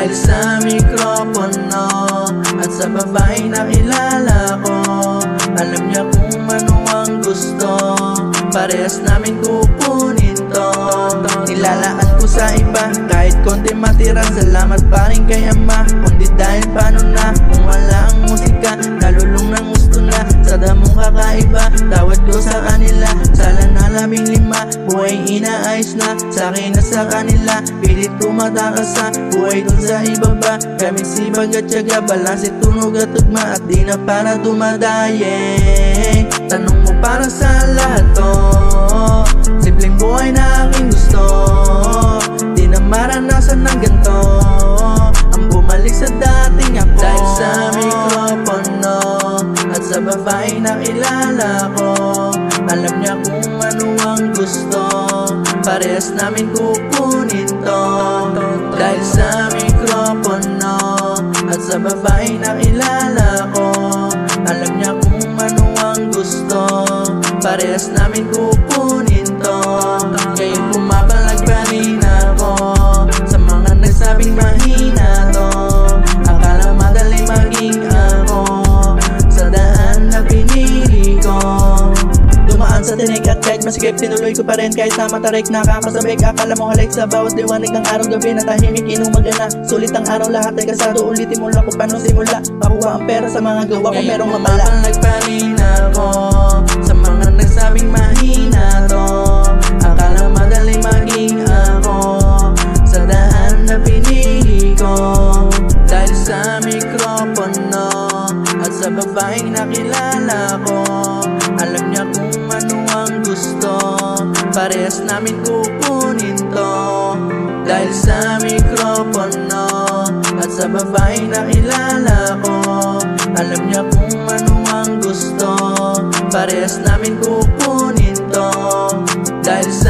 Dahil sa mikropono at sa babaeng nakilala ko, alam niya kung ano ang gusto, parehas namin kukunin to. Nilalaan ko sa iba, kahit konti matira, salamat pa rin kay Ama. Kundi dahil paano na, kung wala ang musika, nalulung ng gusto na, sa damong kakaiba, tawad ko sa kanila. Sala na 15, buhay inaayos na, sa akin na sa kanila. Pilit ko matakas sa buhay dun sa ibaba, gamit sipag at tiyaga, balanse, tunog at tugma, at di na para dumadaye. Tanong mo para sa lahat to, simpleng buhay na aking gusto, di na maranasan ng ganito, ang bumalik sa dating ako. Dahil sa mikropono at sa babaeng nakilala ko, alam niya kung ano ang gusto, parehas namin kukunin to. Dahil sa mikropono at sa babaeng nakilala ko, alam niya kung ano ang gusto, parehas namin kukunin to. Ngayon pumapalag pa rin ako sa mga nagsabing mahina to. Akala madali maging ako sa daan na pinili ko. Dumaan sa tinig at kahit masikip, tinuloy ko pa rin kahit na matarik, nakakasabik. Akala mo halik sa bawat liwanag ng araw, gabi na tahimik, inumagana. Sulit ang araw, lahat ay kasado, ulitin mo lang kung paano simula. Makuha ang pera sa mga gawa ko, merong mamala. Ngayon pumapalag pa rin ako sa mga nagsabing mahina to. Akala madali maging ako sa daan na pinili ko. Dahil sa mikropono at sa babaeng nakilala ko, alam niya kung ano ang gusto, parehas namin kukunin to. Dahil sa mikropono at sa babaeng nakilala ko, alam niya kung ano ang gusto, parehas namin kukunin to. Dahil sa